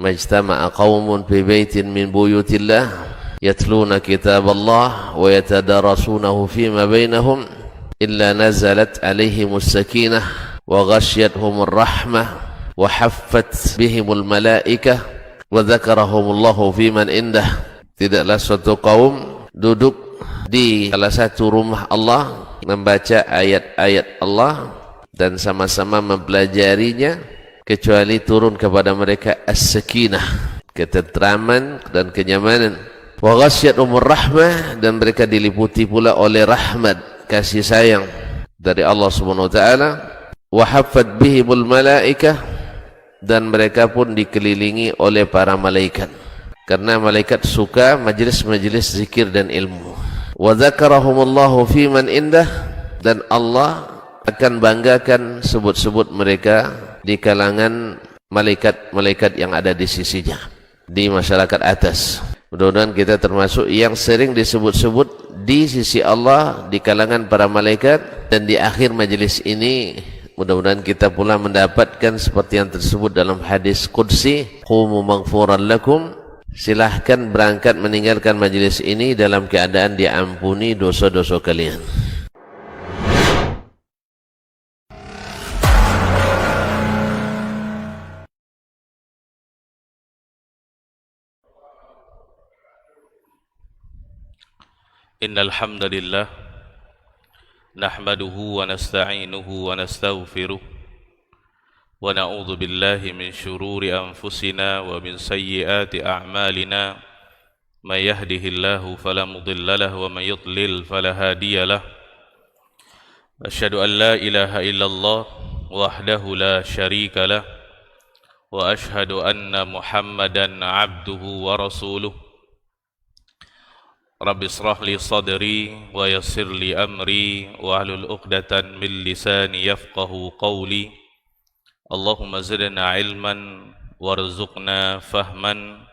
majtama'a qaumun fi baitin min buyutillah yatluna kitaballah wa yatadarasunahu fima bainahum illa nazalat alaihimus sakinah wa ghasyiyatuhumur rahmah wa haffat bihimul malaikah wa dzakarahumullahu fiman indah. Tidaklah suatu kaum duduk di salah satu rumah Allah membaca ayat-ayat Allah dan sama-sama mempelajarinya kecuali turun kepada mereka as-sakinah, ketentraman dan kenyamanan. Wa ghasyiyatuhumur rahmah, dan mereka diliputi pula oleh rahmat, kasih sayang dari Allah Subhanahu wa taala. Wa haffat bihimul malaikah, dan mereka pun dikelilingi oleh para malaikat, karena malaikat suka majlis-majlis zikir dan ilmu. Wa dzakarahumullahu fiman indah, dan Allah akan banggakan sebut-sebut mereka di kalangan malaikat-malaikat yang ada di sisinya, di masyarakat atas. Mudah-mudahan kita termasuk yang sering disebut-sebut di sisi Allah di kalangan para malaikat, dan di akhir majelis ini mudah-mudahan kita pula mendapatkan seperti yang tersebut dalam hadis qudsi, qumu maghfuran lakum, silahkan berangkat meninggalkan majelis ini dalam keadaan diampuni dosa-dosa kalian. Innal hamdalillah nahmaduhu wa nasta'inuhu wa nastaghfiruh wa na'udzu billahi min shururi anfusina wa min sayyiati a'malina may yahdihillahu fala mudilla lahu wa may yudlil fala hadiya lahu. Asyhadu an la ilaha illallah wahdahu la syarika lah wa asyhadu anna Muhammadan 'abduhu wa rasuluh. Rabbi israh li sadri wa yassir li amri wa ahlul 'uqdatan min lisani yafqahu qawli. Allahumma zidna ilman warzuqna fahman.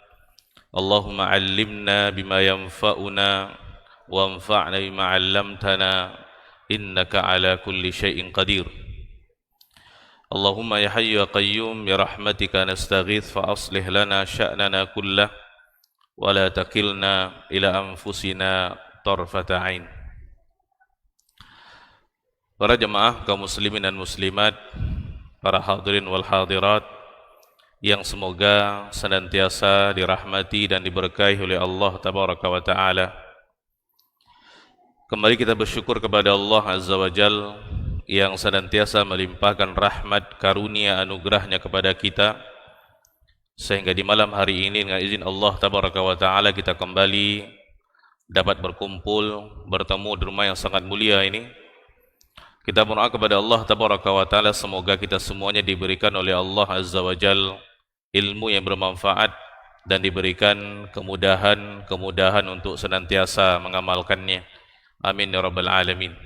Allahumma 'allimna bima yanfa'una wanfa'na bima 'allamtana innaka ala kulli syai'in qadir. Allahumma ya hayyu ya qayyum bi rahmatika nastaghits fa aslih lana sya'nana kullah wa la takilna ila anfusina tarfata ain. Para jemaah kaum muslimin dan muslimat, para hadirin wal hadirat yang semoga senantiasa dirahmati dan diberkahi oleh Allah tabaraka wa taala. Kembali kita bersyukur kepada Allah Azza wa Jal yang senantiasa melimpahkan rahmat karunia anugerahnya kepada kita, sehingga di malam hari ini dengan izin Allah tabaraka wa ta'ala kita kembali dapat berkumpul, bertemu di rumah yang sangat mulia ini. Kita berdoa kepada Allah tabaraka wa ta'ala semoga kita semuanya diberikan oleh Allah Azza wa Jal ilmu yang bermanfaat dan diberikan kemudahan untuk senantiasa mengamalkannya. Amin ya rabbal alamin.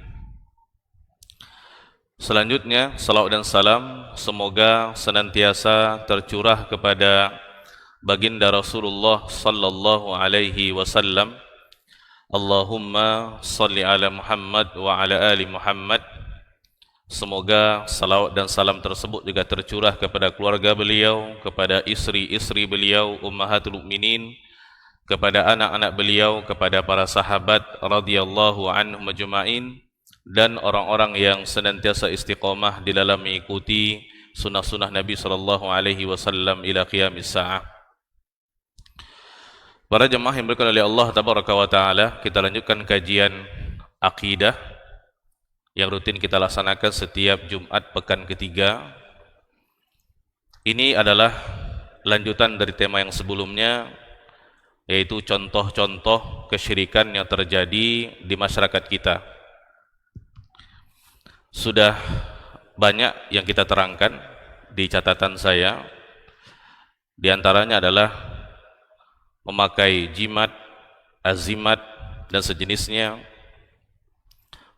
Selanjutnya, salawat dan salam semoga senantiasa tercurah kepada baginda Rasulullah sallallahu alaihi wasallam. Allahumma salli ala Muhammad wa ala ali Muhammad. Semoga salawat dan salam tersebut juga tercurah kepada keluarga beliau, kepada istri-istri beliau, ummahatul mukminin, kepada anak-anak beliau, kepada para sahabat radhiyallahu anhum ajma'in, dan orang-orang yang senantiasa istiqamah di dalam mengikuti sunnah-sunnah Nabi sallallahu alaihi wasallam ila qiyamis saah. Para jemaah yang berkenan oleh Allah tabaraka wa taala, kita lanjutkan kajian akidah yang rutin kita laksanakan setiap Jumat pekan ketiga. Ini adalah lanjutan dari tema yang sebelumnya, yaitu contoh-contoh kesyirikan yang terjadi di masyarakat kita. Sudah banyak yang kita terangkan di catatan saya. Di antaranya adalah memakai jimat, azimat, dan sejenisnya,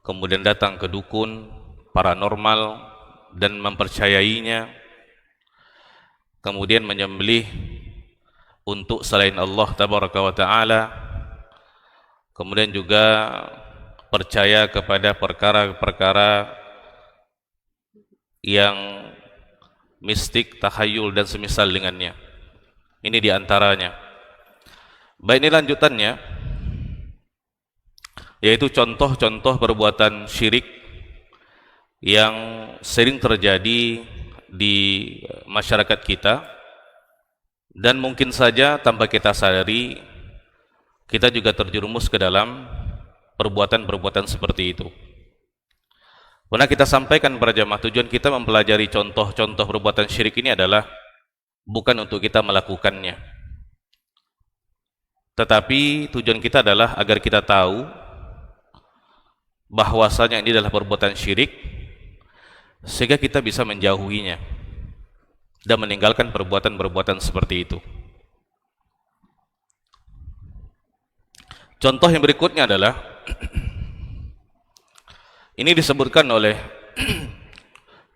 kemudian datang ke dukun, paranormal, dan mempercayainya, kemudian menyembelih untuk selain Allah tabaraka wa ta'ala, kemudian juga percaya kepada perkara-perkara yang mistik, takhayul, dan semisal dengannya. Ini diantaranya. Baik, ini lanjutannya, yaitu contoh-contoh perbuatan syirik yang sering terjadi di masyarakat kita, dan mungkin saja tanpa kita sadari kita juga terjerumus ke dalam perbuatan-perbuatan seperti itu. Pernah kita sampaikan para jamaah, tujuan kita mempelajari contoh-contoh perbuatan syirik ini adalah bukan untuk kita melakukannya, tetapi tujuan kita adalah agar kita tahu bahwasanya ini adalah perbuatan syirik, sehingga kita bisa menjauhinya dan meninggalkan perbuatan-perbuatan seperti itu. Contoh yang berikutnya adalah ini disebutkan oleh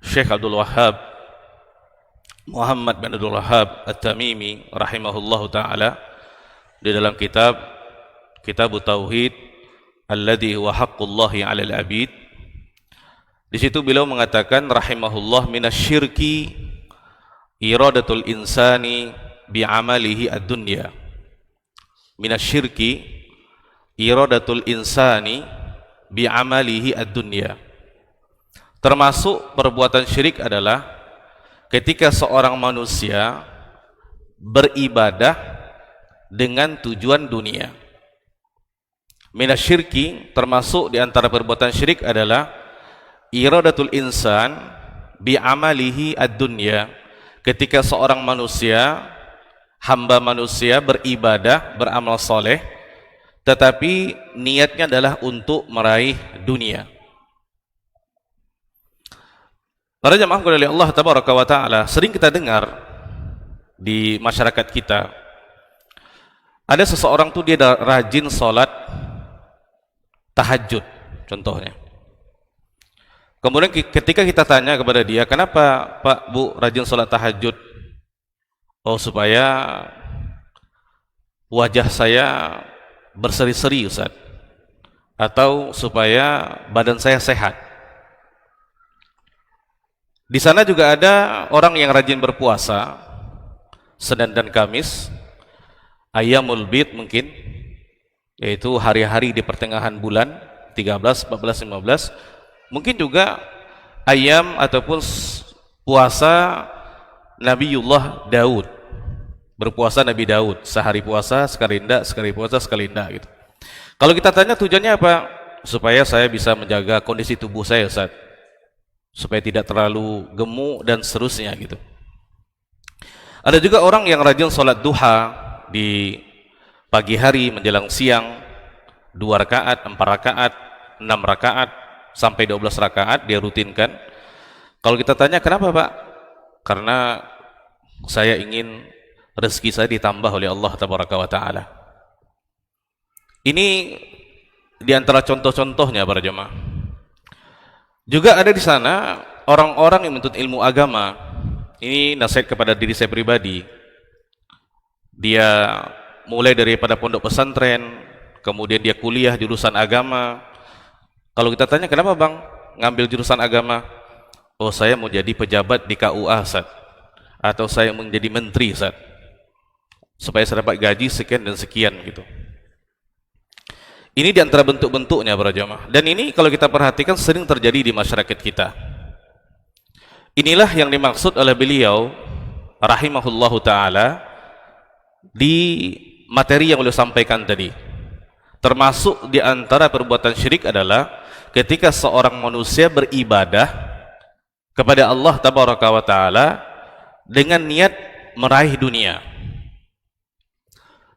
Syekh Abdul Wahhab Muhammad bin Abdul Wahhab At-Tamimi rahimahullahu taala di dalam kitab Tauhid alladhi huwa haqqullahi 'alal 'abid. Di situ beliau mengatakan rahimahullah, minasyirki iradatul insani bi'amalihi ad-dunya. Minasyirki iradatul insani bi'amalihi ad-dunya. Termasuk perbuatan syirik adalah ketika seorang manusia beribadah dengan tujuan dunia. Minasyirki, termasuk di antara perbuatan syirik adalah iradatul insan bi'amalihi ad-dunya. Ketika seorang manusia, hamba manusia beribadah, beramal soleh, tetapi niatnya adalah untuk meraih dunia. Para jamaah oleh Allah tabaraka wa taala, sering kita dengar di masyarakat kita, ada seseorang tuh dia rajin sholat tahajud contohnya. Kemudian ketika kita tanya kepada dia, kenapa Pak Bu rajin sholat tahajud? Oh, supaya wajah saya berseri-seri Ustaz, atau supaya badan saya sehat. Di sana juga ada orang yang rajin berpuasa Senin dan Kamis, Ayyamul Bid mungkin, yaitu hari-hari di pertengahan bulan 13, 14, 15. Mungkin juga ayam ataupun puasa Nabiullah Daud, berpuasa Nabi Daud, sehari puasa sekali ndak, sekali puasa sekali ndak gitu. Kalau kita tanya tujuannya apa? Supaya saya bisa menjaga kondisi tubuh saya Ustaz, supaya tidak terlalu gemuk dan seterusnya gitu. Ada juga orang yang rajin sholat duha di pagi hari menjelang siang, 2 rakaat, 4 rakaat, 6 rakaat, sampai 12 rakaat dia rutinkan. Kalau kita tanya kenapa Pak? Karena saya ingin rezeki saya ditambah oleh Allah tabaraka wa taala. Ini diantara contoh-contohnya para jemaah. Juga ada di sana orang-orang yang menuntut ilmu agama. Ini nasihat kepada diri saya pribadi. Dia mulai daripada pondok pesantren, kemudian dia kuliah jurusan agama. Kalau kita tanya kenapa Bang ngambil jurusan agama? Oh, saya mau jadi pejabat di KUA Ustaz, atau saya mau menjadi menteri Ustaz, supaya saya dapat gaji sekian dan sekian gitu. Ini diantara bentuk-bentuknya para jamaah. Dan ini kalau kita perhatikan sering terjadi di masyarakat kita. Inilah yang dimaksud oleh beliau rahimahullahu ta'ala di materi yang beliau sampaikan tadi. Termasuk diantara perbuatan syirik adalah ketika seorang manusia beribadah kepada Allah tabaraka wa ta'ala dengan niat meraih dunia.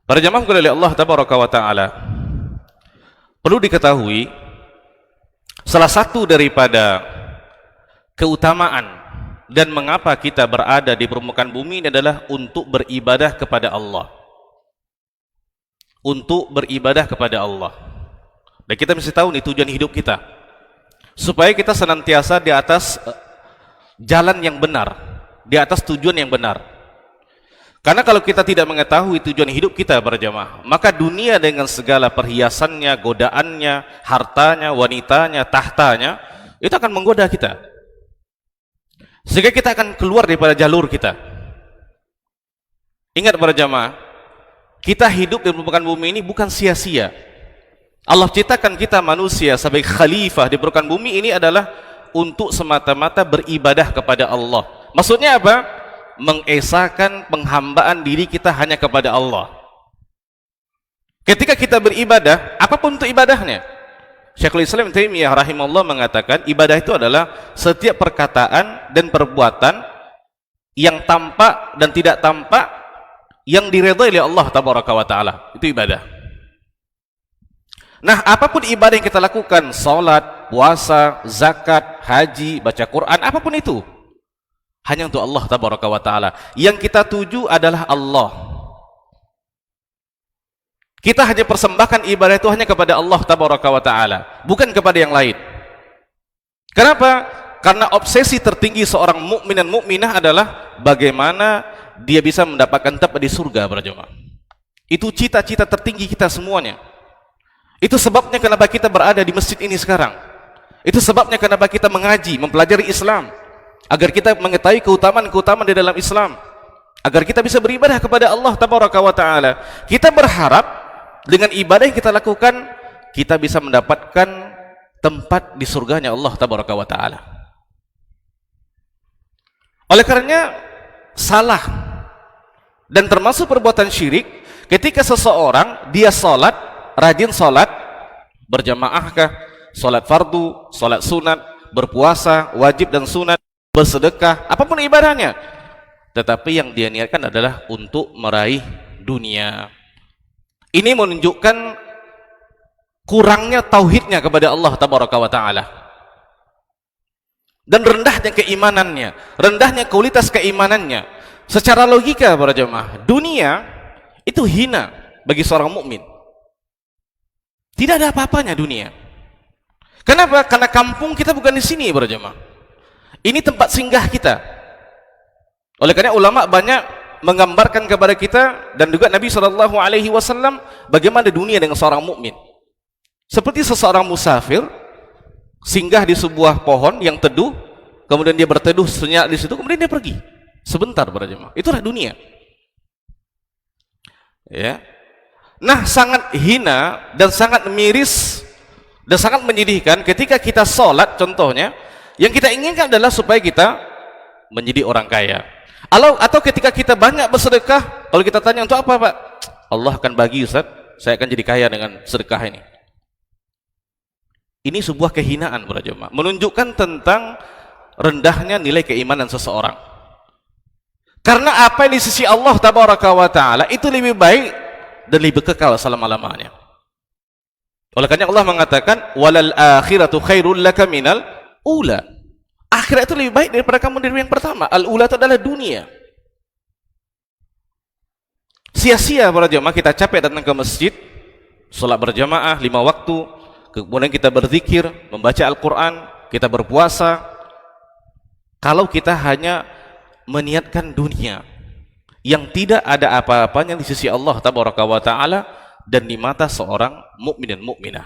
Para jamaah oleh Allah tabaraka wa ta'ala, perlu diketahui salah satu daripada keutamaan dan mengapa kita berada di permukaan bumi ini adalah untuk beribadah kepada Allah. Untuk beribadah kepada Allah. Dan kita mesti tahu nih tujuan hidup kita, supaya kita senantiasa di atas jalan yang benar, di atas tujuan yang benar. Karena kalau kita tidak mengetahui tujuan hidup kita para jamaah, maka dunia dengan segala perhiasannya, godaannya, hartanya, wanitanya, tahtanya, itu akan menggoda kita, sehingga kita akan keluar daripada jalur kita. Ingat para jamaah, kita hidup di permukaan bumi ini bukan sia-sia. Allah ciptakan kita manusia sebagai khalifah di permukaan bumi ini adalah untuk semata-mata beribadah kepada Allah. Maksudnya apa? Mengesahkan penghambaan diri kita hanya kepada Allah. Ketika kita beribadah, apapun untuk ibadahnya. Syekhul Islam Taimiyah rahimahullah mengatakan ibadah itu adalah setiap perkataan dan perbuatan yang tampak dan tidak tampak yang diridhai oleh Allah tabaraka wa taala. Itu ibadah. Nah, apapun ibadah yang kita lakukan, salat, puasa, zakat, haji, baca Quran, apapun itu hanya untuk Allah tabaraka wa taala. Yang kita tuju adalah Allah. Kita hanya persembahkan ibadah itu hanya kepada Allah tabaraka wa taala, bukan kepada yang lain. Kenapa? Karena obsesi tertinggi seorang mukmin dan mukminah adalah bagaimana dia bisa mendapatkan tempat di surga, para jemaah. Itu cita-cita tertinggi kita semuanya. Itu sebabnya kenapa kita berada di masjid ini sekarang. Itu sebabnya kenapa kita mengaji, mempelajari Islam, agar kita mengetahui keutamaan-keutamaan di dalam Islam, agar kita bisa beribadah kepada Allah tabaraka wa taala. Kita berharap dengan ibadah yang kita lakukan, kita bisa mendapatkan tempat di surganya Allah tabaraka wa taala. Oleh karenanya salah dan termasuk perbuatan syirik ketika seseorang dia salat, rajin salat, berjamaahkah, salat fardu, salat sunat, berpuasa, wajib dan sunat, bersedekah, apapun ibadahnya, tetapi yang dia niatkan adalah untuk meraih dunia. Ini menunjukkan kurangnya tauhidnya kepada Allah tabaraka wa taala, dan rendahnya keimanannya, rendahnya kualitas keimanannya. Secara logika para jemaah, dunia itu hina bagi seorang mukmin. Tidak ada apa-apanya dunia. Kenapa? Karena kampung kita bukan di sini para jemaah. Ini tempat singgah kita. Oleh karena ulama banyak menggambarkan kepada kita dan juga Nabi SAW bagaimana dunia dengan seorang mukmin. Seperti seseorang musafir singgah di sebuah pohon yang teduh, kemudian dia berteduh senyap di situ, kemudian dia pergi sebentar para jemaah. Itulah dunia. Ya. Nah, sangat hina dan sangat miris dan sangat menyedihkan ketika kita sholat, contohnya yang kita inginkan adalah supaya kita menjadi orang kaya. Atau ketika kita banyak bersedekah, kalau kita tanya untuk apa Pak? Allah akan bagi Ustaz, saya akan jadi kaya dengan sedekah ini. Ini sebuah kehinaan para jemaah, menunjukkan tentang rendahnya nilai keimanan seseorang. Karena apa yang di sisi Allah tabaraka wa taala itu lebih baik dan lebih kekal selama-lamanya. Oleh karena Allah mengatakan walal akhiratu khairul laka minal ula. Akhirat itu lebih baik daripada kamu dari yang pertama. Al ula itu adalah dunia. Sia-sia para jemaah kita capek datang ke masjid, salat berjamaah 5 waktu, kemudian kita berzikir, membaca Al-Qur'an, kita berpuasa, kalau kita hanya meniatkan dunia yang tidak ada apa-apanya di sisi Allah tabaraka wa taala dan di mata seorang mukmin dan mukminah.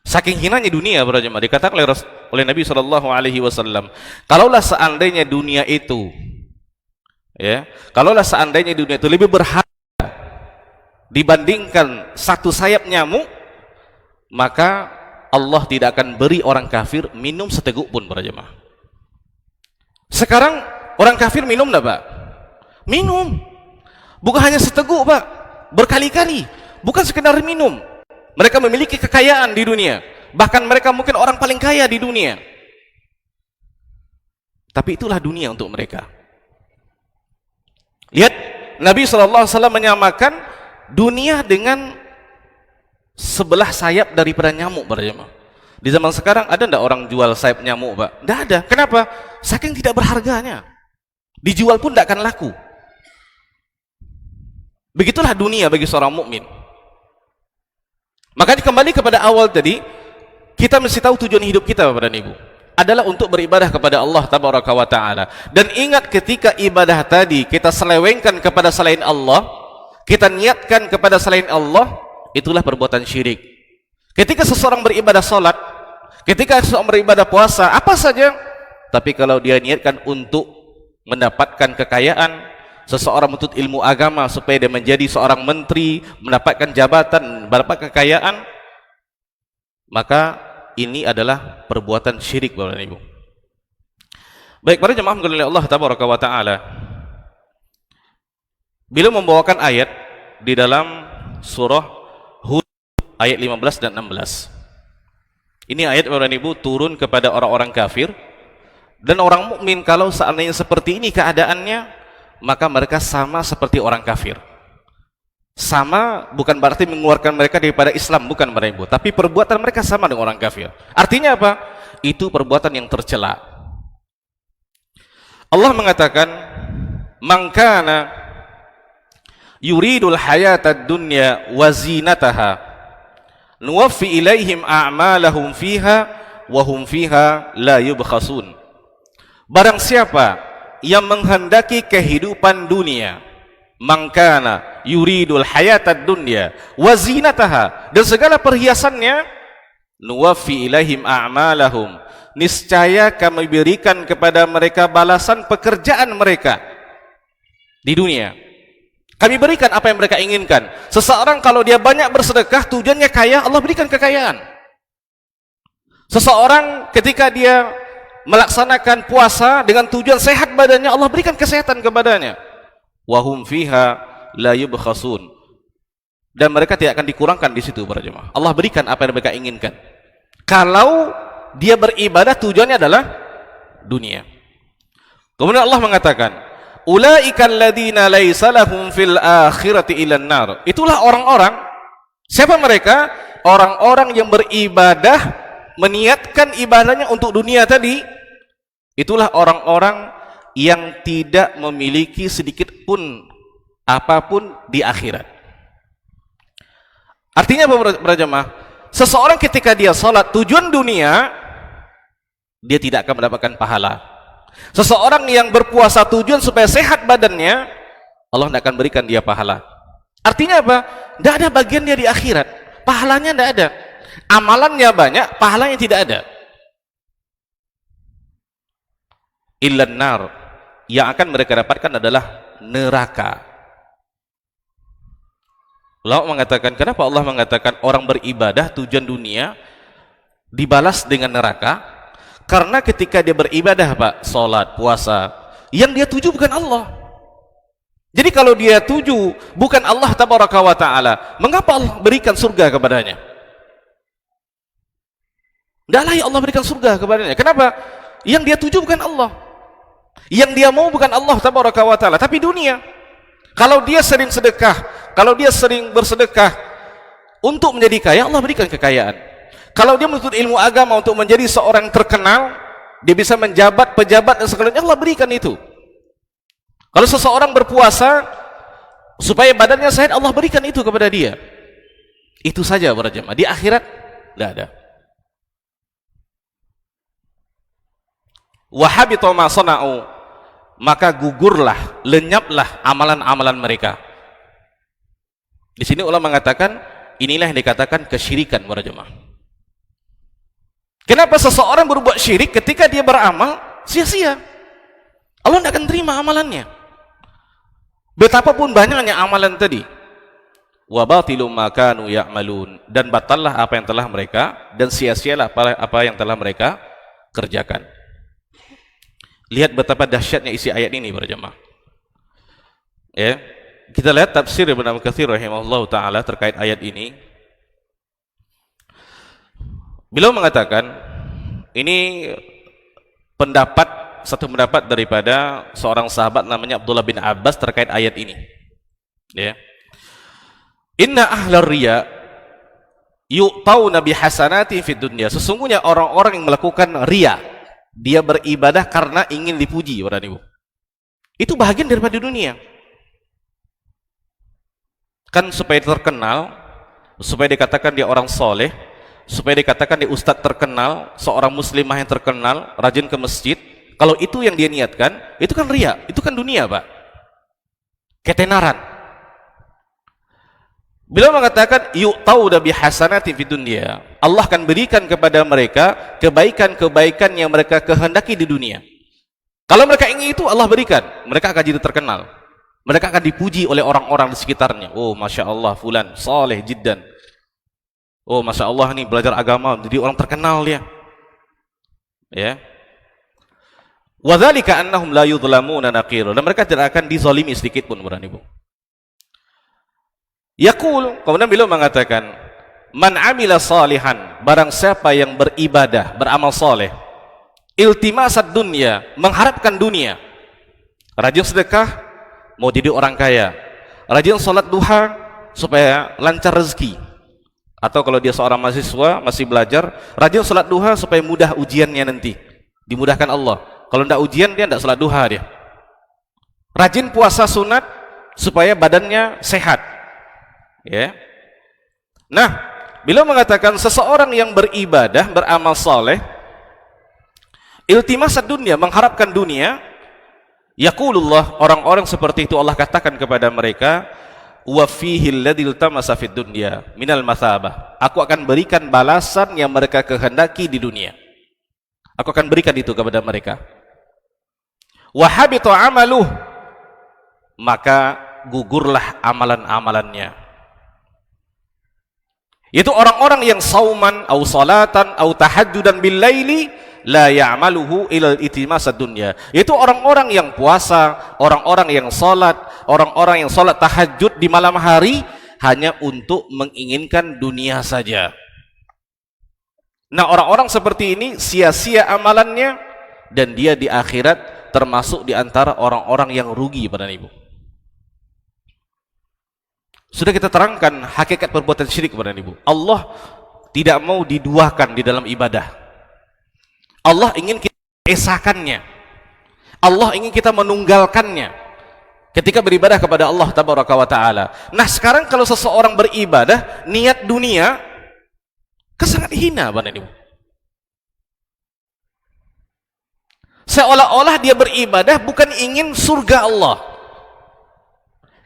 Saking hinanya dunia para jemaah, dikatakan oleh Nabi SAW, kalaulah seandainya dunia itu kalaulah seandainya dunia itu lebih berharga dibandingkan satu sayap nyamuk, maka Allah tidak akan beri orang kafir minum seteguk pun para jemaah. Sekarang orang kafir minum enggak Pak? Minum. Bukan hanya seteguk Pak, berkali-kali. Bukan sekedar minum. Mereka memiliki kekayaan di dunia. Bahkan mereka mungkin orang paling kaya di dunia. Tapi itulah dunia untuk mereka. Lihat, Nabi SAW menyamakan dunia dengan sebelah sayap daripada nyamuk para jemaah. Di zaman sekarang ada enggak orang jual sayap nyamuk Pak? Enggak ada. Kenapa? Saking tidak berharganya. Dijual pun tidak akan laku. Begitulah dunia bagi seorang mukmin. Makanya kembali kepada awal tadi, kita mesti tahu tujuan hidup kita Bapak dan Ibu adalah untuk beribadah kepada Allah tabaraka wa taala. Dan ingat ketika ibadah tadi kita selewengkan kepada selain Allah, kita niatkan kepada selain Allah, itulah perbuatan syirik. Ketika seseorang beribadah salat, ketika seseorang beribadah puasa, apa saja, tapi kalau dia niatkan untuk mendapatkan kekayaan, seseorang menuntut ilmu agama supaya dia menjadi seorang menteri, mendapatkan jabatan, mendapatkan kekayaan, maka ini adalah perbuatan syirik, Bapak dan Ibu. Baik, para jemaah oleh Allah tabaraka wa taala, beliau membawakan ayat di dalam surah Hud ayat 15 dan 16. Ini ayat, Bapak dan Ibu, turun kepada orang-orang kafir. Dan orang mukmin kalau seandainya seperti ini keadaannya, maka mereka sama seperti orang kafir. Sama bukan berarti mengeluarkan mereka daripada Islam, bukan, Bapak dan Ibu, tapi perbuatan mereka sama dengan orang kafir. Artinya apa? Itu perbuatan yang tercela. Allah mengatakan, "Man kana yuridul hayatad dunya wa zinataha nuwaffi ilaihim a'malahum fiha wa hum fiha la yubkhasun." Barang siapa yang menghendaki kehidupan dunia, mangkana yuridul hayatad dunya wa zinataha, dan segala perhiasannya, nuwaffi ilaihim a'malahum, niscaya kami berikan kepada mereka balasan pekerjaan mereka di dunia. Kami berikan apa yang mereka inginkan. Seseorang kalau dia banyak bersedekah, tujuannya kaya, Allah berikan kekayaan. Seseorang ketika dia melaksanakan puasa dengan tujuan sehat badannya, Allah berikan kesehatan kepadanya. Wahum fiha la yubkhasun, dan mereka tidak akan dikurangkan di situ, para jemaah. Allah berikan apa yang mereka inginkan. Kalau dia beribadah tujuannya adalah dunia. Kemudian Allah mengatakan, ulaikal ladzina laisa lahum fil akhirati ilan nar. Itulah orang-orang, siapa mereka? Orang-orang yang beribadah, meniatkan ibadahnya untuk dunia tadi. Itulah orang-orang yang tidak memiliki sedikit pun apapun di akhirat. Artinya apa, para jemaah? Seseorang ketika dia salat tujuan dunia, dia tidak akan mendapatkan pahala. Seseorang yang berpuasa tujuan supaya sehat badannya, Allah tidak akan berikan dia pahala. Artinya apa? Tidak ada bagian dia di akhirat, pahalanya tidak ada. Amalannya banyak, pahalanya tidak ada. Illan nar, yang akan mereka dapatkan adalah neraka. Allah mengatakan, kenapa Allah mengatakan orang beribadah tujuan dunia dibalas dengan neraka? Karena ketika dia beribadah, Pak, salat, puasa, yang dia tuju bukan Allah. Jadi kalau dia tuju bukan Allah tabaraka wa taala, mengapa Allah berikan surga kepadanya? Tidak layak Allah berikan surga kepadanya. Kenapa? Yang dia tuju bukan Allah. Yang dia mau bukan Allah tabaraka wa taala, tapi dunia. Kalau dia sering sedekah, kalau dia sering bersedekah untuk menjadi kaya, Allah berikan kekayaan. Kalau dia menuntut ilmu agama untuk menjadi seorang terkenal, dia bisa menjabat, pejabat dan segalanya, Allah berikan itu. Kalau seseorang berpuasa supaya badannya sehat, Allah berikan itu kepada dia. Itu saja, para jemaah. Di akhirat tidak ada. Wa habita ma sana'u, maka gugurlah, lenyaplah amalan-amalan mereka. Di sini ulama mengatakan, inilah yang dikatakan kesyirikan, para jemaah. Kenapa seseorang berbuat syirik ketika dia beramal sia-sia? Allah tidak akan terima amalannya. Betapapun banyaknya amalan tadi. Wa batilu ma kanu ya'malun, dan batallah apa yang telah mereka, dan sia-sialah apa yang telah mereka kerjakan. Lihat betapa dahsyatnya isi ayat ini, para jemaah. Ya, kita lihat tafsir Ibnu Katsir rahimahullahu taala terkait ayat ini. Beliau mengatakan, ini satu pendapat daripada seorang sahabat namanya Abdullah bin Abbas terkait ayat ini. Ya. Inna ahlar riya yu'tauna bihasanati fid dunya. Sesungguhnya orang-orang yang melakukan riya, dia beribadah karena ingin dipuji, para ibu, itu bahagian daripada dunia. Kan supaya terkenal, supaya dikatakan dia orang soleh, supaya dikatakan dia ustadz terkenal, seorang muslimah yang terkenal, rajin ke masjid. Kalau itu yang dia niatkan, itu kan riya, itu kan dunia, Pak. Ketenaran. Beliau mengatakan, yu'tauna bihasanati fid dunya. Allah akan berikan kepada mereka kebaikan-kebaikan yang mereka kehendaki di dunia. Kalau mereka ingin itu, Allah berikan, mereka akan jadi terkenal. Mereka akan dipuji oleh orang-orang di sekitarnya. Oh, Masya Allah, fulan, saleh jiddan. Oh, Masya Allah, nih belajar agama, jadi orang terkenal dia. Ya. Wadzalika annahum la yudhlamuna naqir. Dan mereka tidak akan dizalimi sedikit pun, Bapak Ibu. Yaqul, kemudian beliau mengatakan, man amila salihan, barang siapa yang beribadah, beramal saleh, iltimasad dunya, mengharapkan dunia, rajin sedekah, mau jadi orang kaya, rajin sholat duha supaya lancar rezeki, atau kalau dia seorang mahasiswa masih belajar, rajin sholat duha supaya mudah ujiannya nanti, dimudahkan Allah. Kalau tidak ujian dia tidak sholat duha dia. Rajin puasa sunat supaya badannya sehat. Ya. Nah, beliau mengatakan seseorang yang beribadah, beramal saleh, iltimasad dunia, mengharapkan dunia, yaqulullah, orang-orang seperti itu Allah katakan kepada mereka, wa fihi alladzi iltamasa fid dunya minal mathabah. Aku akan berikan balasan yang mereka kehendaki di dunia. Aku akan berikan itu kepada mereka. Wa habita amaluh, maka gugurlah amalan-amalannya. Itu orang-orang yang sauman au salatan au tahajjudan bil laili la ya'maluhu ilal itimasad dunya. Itu orang-orang yang puasa, orang-orang yang salat, orang-orang yang salat tahajud di malam hari hanya untuk menginginkan dunia saja. Nah, orang-orang seperti ini sia-sia amalannya dan dia di akhirat termasuk di antara orang-orang yang rugi, Bapak Ibu. Sudah kita terangkan hakikat perbuatan syirik kepada Ibu. Allah tidak mau diduakan di dalam ibadah. Allah ingin kita esakannya. Allah ingin kita menunggalkannya ketika beribadah kepada Allah Tabaraka wa Ta'ala. Nah, sekarang kalau seseorang beribadah niat dunia, sangat hina, Bapak Ibu. Seolah-olah dia beribadah bukan ingin surga Allah.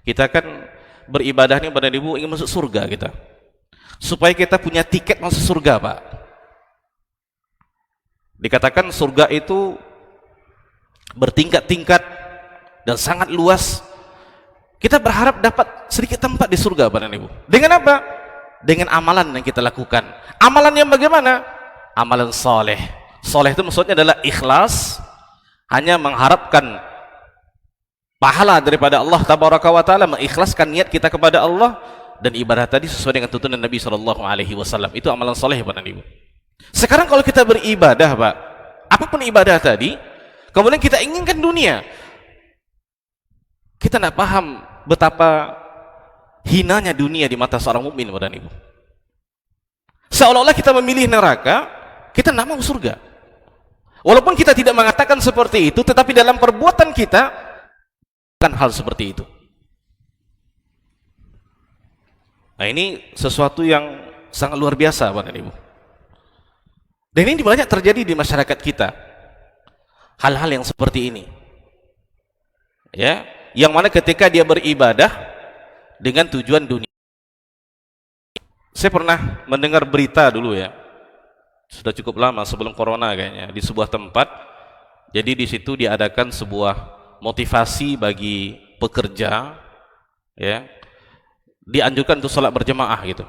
Kita kan beribadah ini, Bapak Ibu, ingin masuk surga kita, supaya kita punya tiket masuk surga, Pak. Dikatakan surga itu bertingkat-tingkat dan sangat luas. Kita berharap dapat sedikit tempat di surga, Bapak Ibu. Dengan apa? Dengan amalan yang kita lakukan. Amalan yang bagaimana? Amalan soleh. Soleh itu maksudnya adalah ikhlas, hanya mengharapkan pahala daripada Allah Tabaraka wa Ta'ala, mengikhlaskan niat kita kepada Allah, dan ibadah tadi sesuai dengan tuntunan Nabi SAW. Itu amalan soleh, Bapak Ibu. Sekarang kalau kita beribadah, Pak, apapun ibadah tadi, kemudian kita inginkan dunia, kita tidak paham betapa hinanya dunia di mata seorang mukmin, Bapak Ibu. Seolah-olah kita memilih neraka, kita tidak mau surga. Walaupun kita tidak mengatakan seperti itu, tetapi dalam perbuatan kita hal seperti itu. Nah, ini sesuatu yang sangat luar biasa, Bapak Ibu. Dan ini banyak terjadi di masyarakat kita. Hal-hal yang seperti ini. Ya, yang mana ketika dia beribadah dengan tujuan dunia. Saya pernah mendengar berita dulu ya. Sudah cukup lama sebelum corona kayaknya, di sebuah tempat. Jadi di situ diadakan sebuah motivasi bagi pekerja, ya, dianjurkan untuk sholat berjamaah gitu.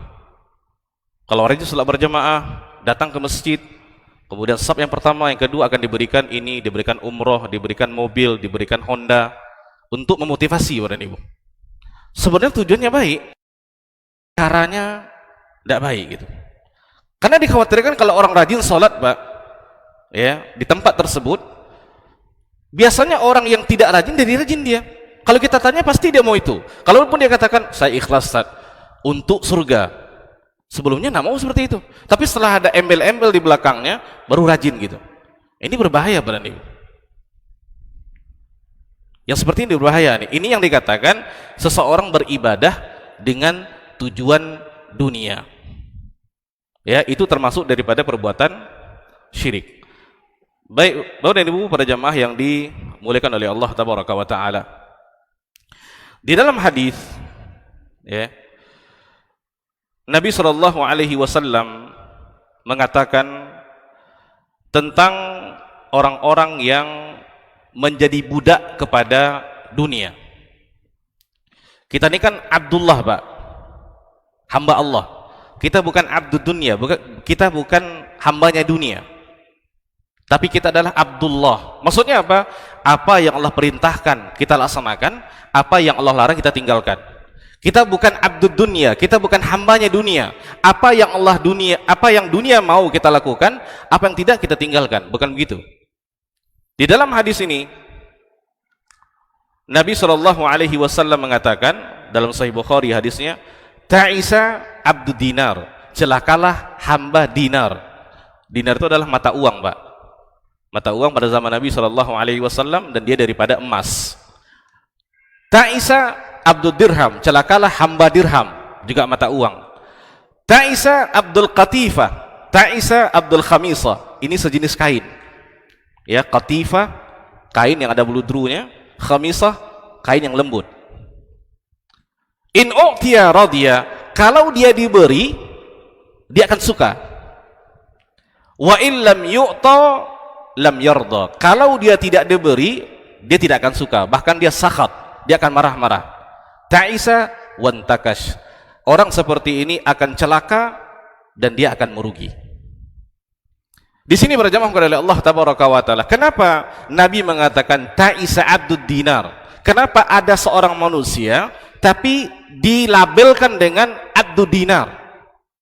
Kalau orang itu sholat berjamaah, datang ke masjid, kemudian saf yang pertama, yang kedua akan diberikan ini, diberikan umroh, diberikan mobil, diberikan Honda, untuk memotivasi Bapak Ibu. Sebenarnya tujuannya baik, caranya tidak baik gitu. Karena dikhawatirkan kalau orang rajin sholat, Pak, ya, di tempat tersebut, biasanya orang yang tidak rajin jadi rajin dia. Kalau kita tanya pasti dia mau itu. Kalaupun dia katakan saya ikhlas Ustaz untuk surga, sebelumnya tidak mau seperti itu. Tapi setelah ada embel-embel di belakangnya baru rajin gitu. Ini berbahaya, Bapak Ibu. Yang seperti ini berbahaya nih. Ini yang dikatakan seseorang beribadah dengan tujuan dunia. Ya, itu termasuk daripada perbuatan syirik. Baik, Bapak dan Ibu para jamaah yang dimuliakan oleh Allah Tabaraka wa Ta'ala. Di dalam hadis, ya, Nabi SAW mengatakan tentang orang-orang yang menjadi budak kepada dunia. Kita ini kan Abdullah, Pak. Hamba Allah. Kita bukan abdud dunia, kita bukan hambanya dunia. Tapi kita adalah Abdullah. Maksudnya apa? Apa yang Allah perintahkan kita laksanakan, apa yang Allah larang kita tinggalkan. Kita bukan abdud dunia, kita bukan hambanya dunia. Apa yang dunia mau kita lakukan, apa yang tidak kita tinggalkan. Bukan begitu. Di dalam hadis ini Nabi SAW mengatakan dalam Sahih Bukhari hadisnya, ta'isa abdud dinar, celakalah hamba dinar. Dinar itu adalah mata uang, Pak. Mata uang pada zaman Nabi SAW, dan dia daripada emas. Ta'isa abdul dirham, celakalah hamba dirham, juga mata uang. Ta'isa abdul qatifah, ta'isa abdul khamisah, ini sejenis kain. Ya, qatifah, kain yang ada beludrunya, khamisah, kain yang lembut. In u'tiya radiya, kalau dia diberi, dia akan suka. Wa in lam yu'ta lam yarda, kalau dia tidak diberi, dia tidak akan suka, bahkan dia sakhat, dia akan marah-marah. Ta'isa wantakash, orang seperti ini akan celaka dan dia akan merugi. Di sini berjamaah kepada Allah tabaraka wa taala. Kenapa Nabi mengatakan ta'isa abdud dinar? Kenapa ada seorang manusia tapi dilabelkan dengan abdud dinar,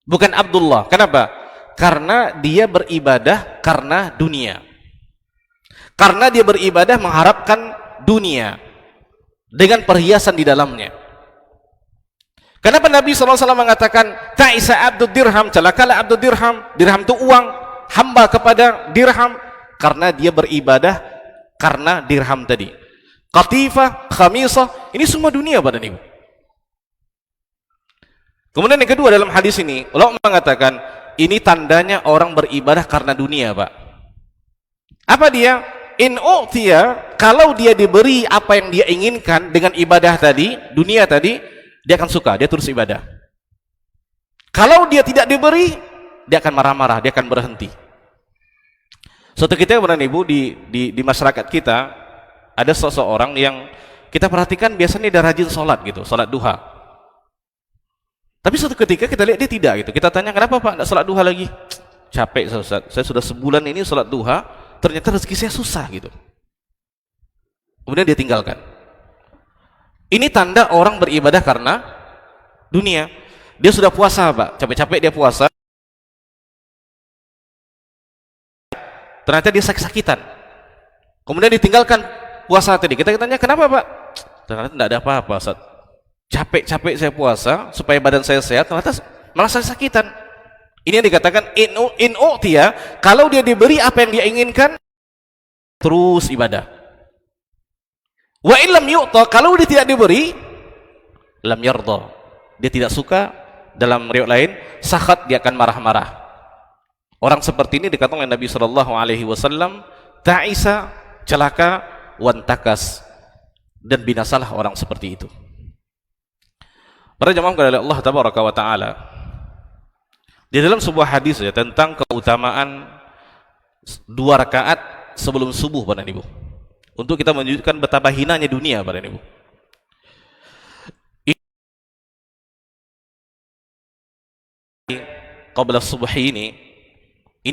bukan Abdullah? Kenapa? Karena dia beribadah karena dunia. Karena dia beribadah mengharapkan dunia dengan perhiasan di dalamnya. Kenapa Nabi SAW mengatakan ta'isa abdud dirham, celakalah abdud dirham? Dirham itu uang, hamba kepada dirham, karena dia beribadah karena dirham tadi. Qatifah, khamisah, ini semua dunia pada Nabi. Kemudian yang kedua dalam hadis ini, ulama mengatakan ini tandanya orang beribadah karena dunia, Pak. Apa dia? In u'tiya, kalau dia diberi apa yang dia inginkan dengan ibadah tadi, dunia tadi, dia akan suka, dia terus ibadah. Kalau dia tidak diberi, dia akan marah-marah, dia akan berhenti. Suatu ketika Ibu di masyarakat kita ada seseorang yang kita perhatikan biasanya dia rajin sholat gitu, sholat duha. Tapi suatu ketika kita lihat dia tidak gitu. Kita tanya, kenapa Pak tidak sholat duha lagi? Capek Ustaz, saya sudah sebulan ini sholat duha, ternyata rezeki saya susah gitu. Kemudian dia tinggalkan. Ini tanda orang beribadah karena dunia. Dia sudah puasa, Pak, capek-capek dia puasa, ternyata dia sakit-sakitan, kemudian ditinggalkan puasa tadi. Kita tanya, kenapa Pak? Ternyata tidak ada apa-apa, Ustaz. Capek-capek saya puasa supaya badan saya sehat, ternyata malah saya sakitan. Ini yang dikatakan in u'tiya, kalau dia diberi apa yang dia inginkan, terus ibadah. Wa illam yu'ta, kalau dia tidak diberi, lam yarda, dia tidak suka. Dalam riwayat lain, sakhat, dia akan marah-marah. Orang seperti ini dikatakan oleh Nabi SAW, ta'isa, celaka, wantakas, dan binasalah orang seperti itu. Para jamaah kepada Allah tabaraka wa ta'ala, di dalam sebuah hadis ya, tentang keutamaan 2 rakaat sebelum subuh, pada Ibu, untuk kita menunjukkan betapa hinanya dunia, pada Ibu. Qabla subuh ini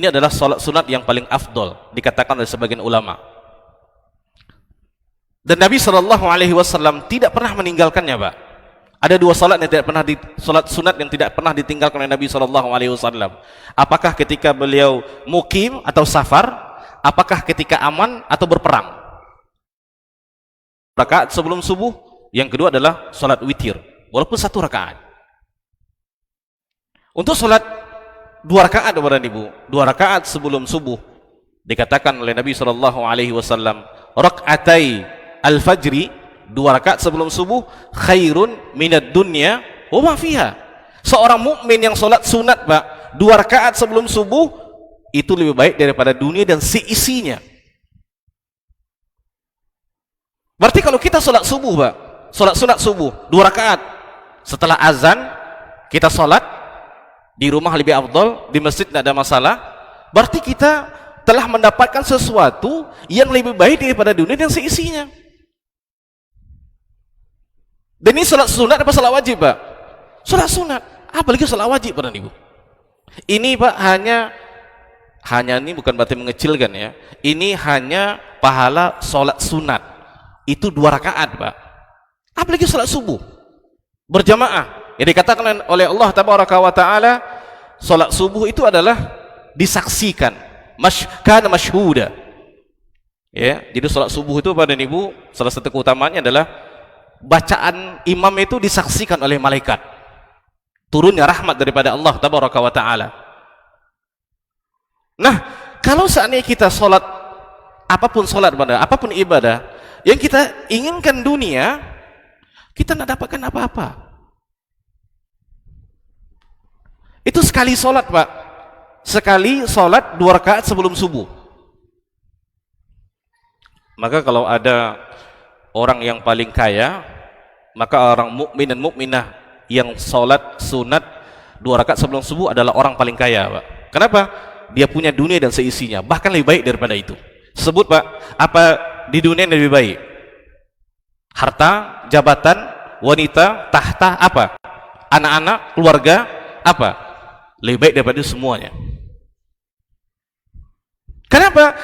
adalah salat sunat yang paling afdol, dikatakan oleh sebagian ulama. Dan Nabi SAW tidak pernah meninggalkannya, Pak. Ada 2 salat yang tidak pernah salat sunat yang tidak pernah ditinggalkan oleh Nabi SAW. Apakah ketika beliau mukim atau safar, apakah ketika aman atau berperang. Rakaat sebelum subuh, yang kedua adalah salat witir, walaupun 1 rakaat. Untuk salat 2 rakaat, kepada Ibu, 2 rakaat sebelum subuh, dikatakan oleh Nabi SAW, rakaatai al-fajri, 2 rakaat sebelum subuh, khairun minad dunya wa ma fiha. Seorang mukmin yang salat sunat, Pak, 2 rakaat sebelum subuh, itu lebih baik daripada dunia dan seisinya. Berarti kalau kita salat subuh, Pak, salat sunat subuh 2 rakaat, setelah azan kita salat di rumah lebih afdal, di masjid tidak ada masalah, berarti kita telah mendapatkan sesuatu yang lebih baik daripada dunia dan seisinya. Dan ini salat sunat apa salat wajib, Pak? Salat sunat. Apalagi salat wajib, Bapak Ibu. Ini, Pak, hanya ini bukan berarti mengecilkan ya. Ini hanya pahala salat sunat. Itu 2 rakaat, Pak. Apalagi salat subuh berjamaah. Yang dikatakan oleh Allah Tabaraka wa taala, salat subuh itu adalah disaksikan. Kana masyhuda. Ya, jadi salat subuh itu Bapak Ibu, salah satu keutamanya adalah bacaan imam itu disaksikan oleh malaikat. Turunnya rahmat daripada Allah Tabaraka wa taala. Nah, kalau seandainya kita salat, apapun salat, apapun ibadah yang kita inginkan dunia, kita tidak dapatkan apa-apa. Itu sekali salat, Pak. Sekali salat 2 rakaat sebelum subuh. Maka kalau ada orang yang paling kaya, maka orang mukmin dan mukminah yang salat sunat 2 rakaat sebelum subuh adalah orang paling kaya, Pak. Kenapa? Dia punya dunia dan seisinya, bahkan lebih baik daripada itu. Sebut, Pak, apa di dunia yang lebih baik? Harta, jabatan, wanita, tahta, apa? Anak-anak, keluarga, apa? Lebih baik daripada itu semuanya. Kenapa?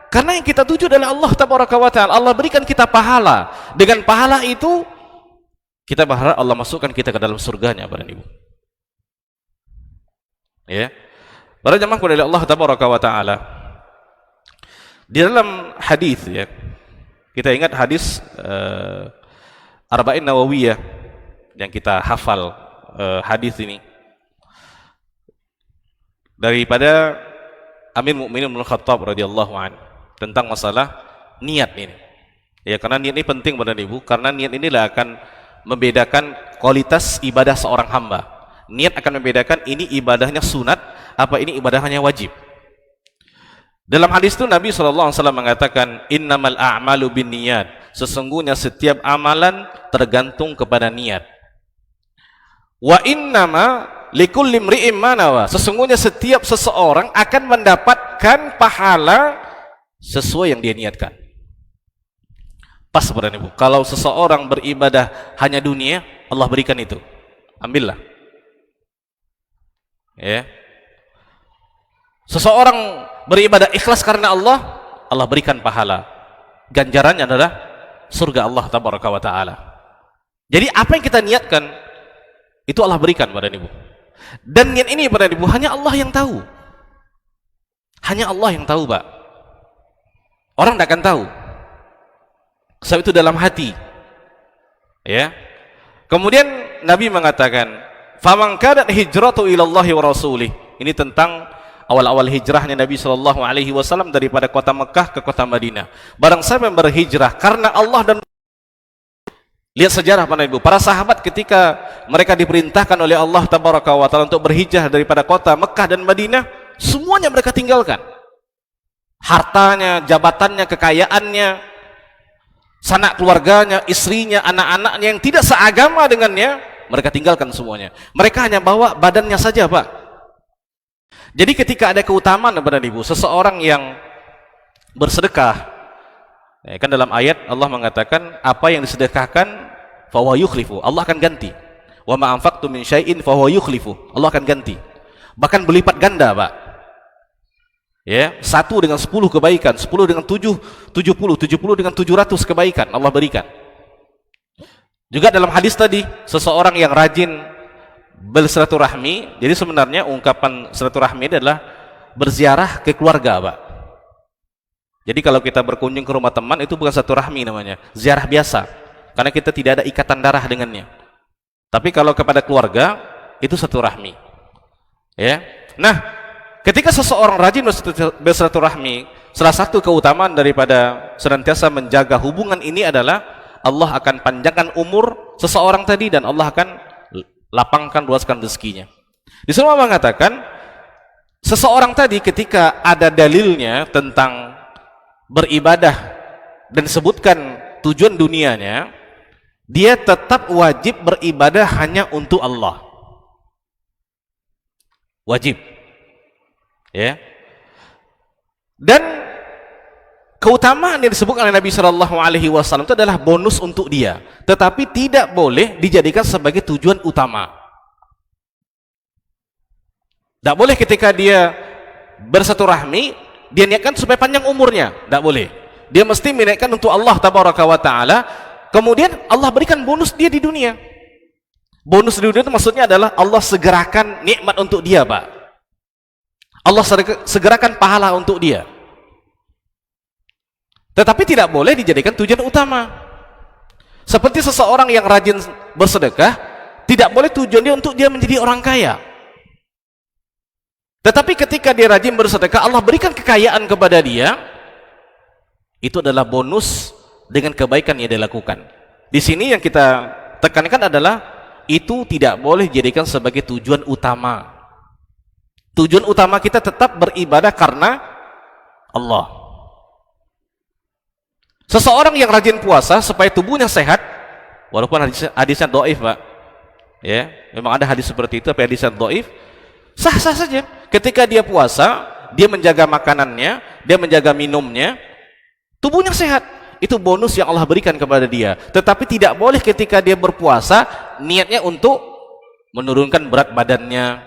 Karena yang kita tuju adalah Allah Tabaraka wa taala. Allah berikan kita pahala. Dengan pahala itu kita berharap Allah masukkan kita ke dalam surganya, Bapak Ibu. Ya. Para jamaah kepada Allah Tabaraka wa taala. Di dalam hadis ya. Kita ingat hadis Arba'in Nawawiyah yang kita hafal hadis ini. Daripada Amir Mukminin Ibnu Khattab radhiyallahu anhu tentang masalah niat ini. Ya, karena niat ini penting Bapak Ibu, karena niat inilah akan membedakan kualitas ibadah seorang hamba. Niat akan membedakan ini ibadahnya sunat apa ini ibadahnya wajib. Dalam hadis itu Nabi SAW mengatakan, innamal a'malu binniyat, sesungguhnya setiap amalan tergantung kepada niat. Wa innama likulli imri'in ma nawa, sesungguhnya setiap seseorang akan mendapatkan pahala sesuai yang dia niatkan. Pas Bapak Ibu. Kalau seseorang beribadah hanya dunia, Allah berikan itu. Ambillah. Ya. Seseorang beribadah ikhlas karena Allah, Allah berikan pahala. Ganjarannya adalah surga Allah Tabaraka wa taala. Jadi apa yang kita niatkan itu Allah berikan Bapak Ibu. Dan niat ini Bapak Ibu hanya Allah yang tahu. Hanya Allah yang tahu, Pak. Orang tidak akan tahu. Sebab itu dalam hati. Ya. Kemudian Nabi mengatakan, "Faman kanat hijratu ila Allah wa rasulih." Ini tentang awal-awal hijrahnya Nabi sallallahu alaihi wasallam daripada kota Mekah ke kota Madinah. Barang siapa yang berhijrah karena Allah dan lihat sejarah Bapak Ibu, para sahabat ketika mereka diperintahkan oleh Allah Tabaraka wa taala untuk berhijrah daripada kota Mekah dan Madinah, semuanya mereka tinggalkan. Hartanya, jabatannya, kekayaannya, sanak keluarganya, istrinya, anak-anaknya yang tidak seagama dengannya, mereka tinggalkan semuanya. Mereka hanya bawa badannya saja, Pak. Jadi ketika ada keutamaan Bapak Ibu, seseorang yang bersedekah, ya, kan dalam ayat Allah mengatakan apa yang disedekahkan fahuwa yukhlifu, Allah akan ganti. Wa ma anfaqtum min syai'in fahuwa yukhlifu, Allah akan ganti. Bahkan berlipat ganda, Pak. Ya, 1 dengan 10 kebaikan, 10 dengan 7, 70 dengan 700 kebaikan Allah berikan. Juga dalam hadis tadi, seseorang yang rajin bersilaturahmi, jadi sebenarnya ungkapan silaturahmi adalah berziarah ke keluarga, Pak. Jadi kalau kita berkunjung ke rumah teman itu bukan silaturahmi namanya, ziarah biasa, karena kita tidak ada ikatan darah dengannya. Tapi kalau kepada keluarga itu silaturahmi. Ya. Nah, ketika seseorang rajin bersilaturahmi, salah satu keutamaan daripada senantiasa menjaga hubungan ini adalah Allah akan panjangkan umur seseorang tadi dan Allah akan lapangkan, luaskan rezekinya. Di sana mengatakan seseorang tadi ketika ada dalilnya tentang beribadah dan disebutkan tujuan dunianya, dia tetap wajib beribadah hanya untuk Allah. Wajib. Ya. Dan keutamaan yang disebutkan oleh Nabi Shallallahu Alaihi Wasallam itu adalah bonus untuk dia, tetapi tidak boleh dijadikan sebagai tujuan utama. Tidak boleh ketika dia bersilaturahmi dia niatkan supaya panjang umurnya, tidak boleh. Dia mesti meniatkan untuk Allah Tabaraka wa Taala, kemudian Allah berikan bonus dia di dunia. Bonus di dunia itu maksudnya adalah Allah segerakan nikmat untuk dia, Pak. Allah segerakan pahala untuk dia. Tetapi tidak boleh dijadikan tujuan utama. Seperti seseorang yang rajin bersedekah, tidak boleh tujuan dia untuk dia menjadi orang kaya. Tetapi ketika dia rajin bersedekah, Allah berikan kekayaan kepada dia, itu adalah bonus dengan kebaikan yang dia lakukan. Di sini yang kita tekankan adalah itu tidak boleh dijadikan sebagai tujuan utama. Tujuan utama kita tetap beribadah karena Allah. Seseorang yang rajin puasa supaya tubuhnya sehat, walaupun hadisnya dhaif, Pak. Ya, memang ada hadis seperti itu, tapi hadisnya dhaif, sah-sah saja. Ketika dia puasa, dia menjaga makanannya, dia menjaga minumnya, tubuhnya sehat. Itu bonus yang Allah berikan kepada dia. Tetapi tidak boleh ketika dia berpuasa niatnya untuk menurunkan berat badannya,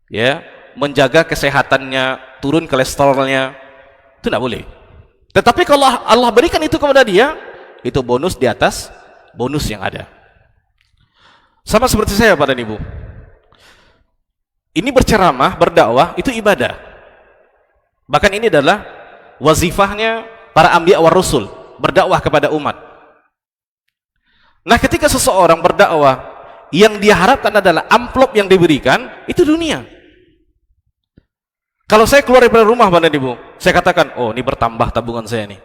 ya, menjaga kesehatannya, turun kolesterolnya. Itu tidak boleh. Tetapi kalau Allah berikan itu kepada dia, itu bonus di atas bonus yang ada. Sama seperti saya, Pak dan Ibu. Ini berceramah, berdakwah, itu ibadah. Bahkan ini adalah wazifahnya para anbiya war rasul, berdakwah kepada umat. Nah, ketika seseorang berdakwah, yang diharapkan adalah amplop yang diberikan, itu dunia. Kalau saya keluar dari rumah, Pak dan Ibu, saya katakan, oh ini bertambah tabungan saya nih.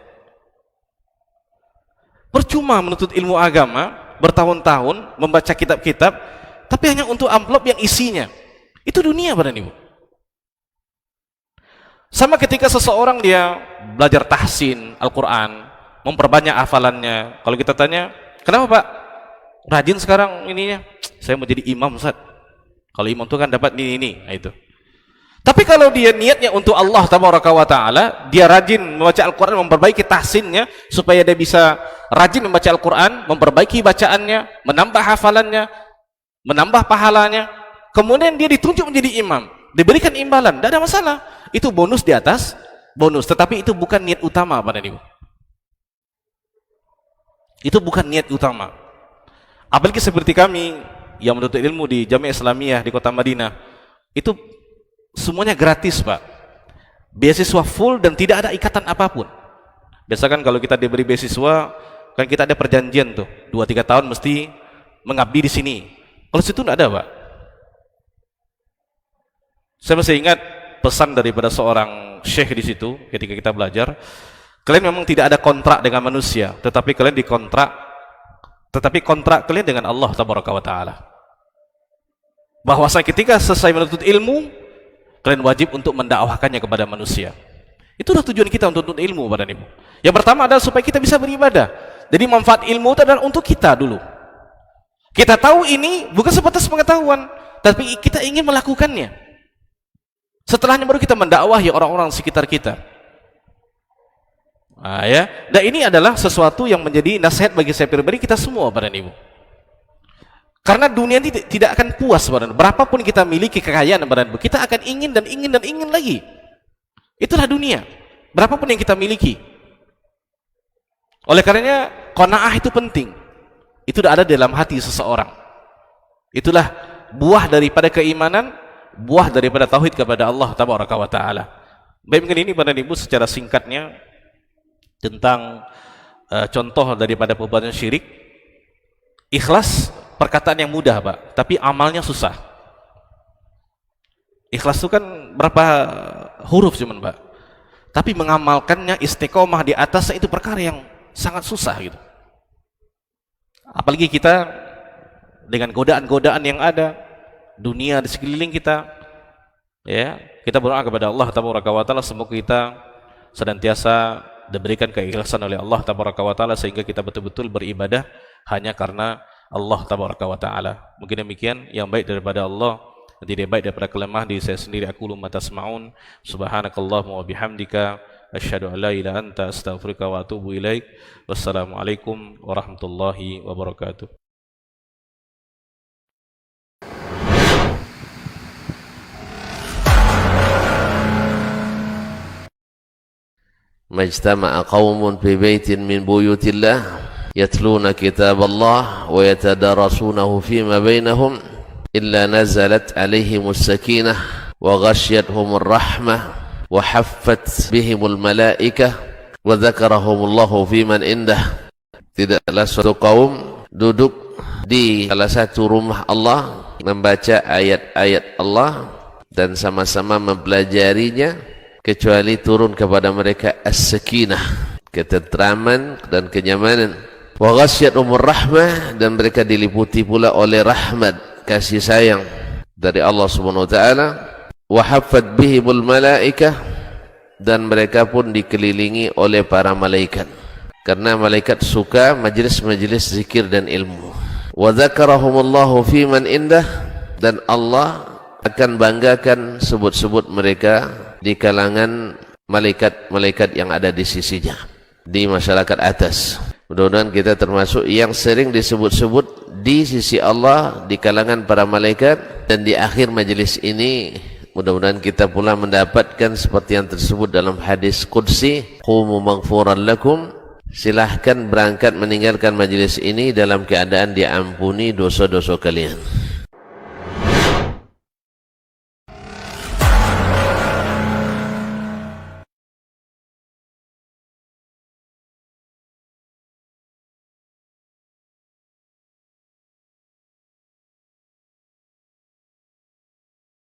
Percuma menuntut ilmu agama, bertahun-tahun, membaca kitab-kitab, tapi hanya untuk amplop yang isinya. Itu dunia, Pak dan Ibu. Sama ketika seseorang dia belajar tahsin Al-Quran, memperbanyak hafalannya. Kalau kita tanya, kenapa Pak? Rajin sekarang ininya. Saya mau jadi imam, Ustaz. Kalau imam itu kan dapat ini. Nah, itu. Tapi kalau dia niatnya untuk Allah Tabaraka wa Ta'ala, dia rajin membaca Al-Quran, memperbaiki tahsinnya, supaya dia bisa rajin membaca Al-Quran, memperbaiki bacaannya, menambah hafalannya, menambah pahalanya, kemudian dia ditunjuk menjadi imam, diberikan imbalan, tidak ada masalah. Itu bonus di atas bonus, tetapi itu bukan niat utama, Pak dan Ibu. Itu bukan niat utama. Apalagi seperti kami yang menuntut ilmu di Jamiah Islamiyah di Kota Madinah, itu semuanya gratis, Pak. Beasiswa full dan tidak ada ikatan apapun. Biasa kan kalau kita diberi beasiswa, kan kita ada perjanjian tuh, 2-3 tahun mesti mengabdi di sini. Kalau situ tidak ada, Pak. Saya masih ingat pesan daripada seorang syekh di situ ketika kita belajar, kalian memang tidak ada kontrak dengan manusia, tetapi kalian kontrak kalian dengan Allah Tabaraka wa Ta'ala. Bahwasanya ketika selesai menuntut ilmu, kalian wajib untuk mendakwahkannya kepada manusia. Itulah tujuan kita untuk menuntut ilmu, Bapak dan Ibu. Yang pertama adalah supaya kita bisa beribadah. Jadi manfaat ilmu itu adalah untuk kita dulu. Kita tahu ini bukan sebatas pengetahuan, tapi kita ingin melakukannya. Setelahnya baru kita mendakwahi orang-orang sekitar kita. Nah, ya. Dan ini adalah sesuatu yang menjadi nasihat bagi saya pribadi, kita semua, Bapak dan Ibu. Karena dunia ini tidak akan puas, Bapak dan Ibu. Berapapun kita miliki kekayaan, Bapak dan Ibu, kita akan ingin dan ingin dan ingin lagi. Itulah dunia. Berapapun yang kita miliki. Oleh karenanya, qanaah itu penting. Itu sudah ada dalam hati seseorang. Itulah buah daripada keimanan, buah daripada tauhid kepada Allah Tabaraka wa Ta'ala. Baik, mungkin ini Bapak dan Ibu secara singkatnya tentang contoh daripada perbuatan syirik. Ikhlas perkataan yang mudah, Pak, tapi amalnya susah. Ikhlas itu kan berapa huruf cuman, Pak, tapi mengamalkannya, istiqomah di atasnya, itu perkara yang sangat susah gitu. Apalagi kita dengan godaan-godaan yang ada, dunia di sekeliling kita, ya, kita berdoa kepada Allah Tabaraka wa Ta'ala semoga kita senantiasa diberikan keikhlasan oleh Allah Tabaraka wa Ta'ala sehingga kita betul-betul beribadah hanya karena Allah Tabaraka wa Ta'ala. Mungkin demikian yang baik daripada Allah Nanti dia baik daripada kelemah diri saya sendiri. Aku lumma tasma'un. Subhanakallahumma wa bihamdika asyhadu an la ilaha anta astaghfiruka wa atubu ilaik. Wassalamualaikum warahmatullahi wabarakatuh. Majtama'a qaumun fi baitin min buyutillah yatluna kitaballah wa yatadarasunahu fima bainahum illa nazalat alaihimus sakinah wa ghasyiyatuhumur rahmah wa haffat bihimul malaikah wa dzakarahumullahu fiman indah. Tidaklah suatu kaum duduk di salah satu rumah Allah membaca ayat-ayat Allah dan sama-sama mempelajarinya kecuali turun kepada mereka as-sakinah, ketentraman dan kenyamanan. Wa ghasyiyatuhumur rahmah, dan mereka diliputi pula oleh rahmat, kasih sayang dari Allah Subhanahu wa taala. Wa haffat bihimul malaikah, dan mereka pun dikelilingi oleh para malaikat, karena malaikat suka majlis-majlis zikir dan ilmu. Wa dzakarahumullahu fiman indah, dan Allah akan banggakan sebut-sebut mereka di kalangan malaikat-malaikat yang ada di sisinya, di masyarakat atas. Mudah-mudahan kita termasuk yang sering disebut-sebut di sisi Allah, di kalangan para malaikat. Dan di akhir majelis ini mudah-mudahan kita pula mendapatkan seperti yang tersebut dalam hadis qudsi, qumu maghfuran lakum, silahkan berangkat meninggalkan majelis ini dalam keadaan diampuni dosa-dosa kalian.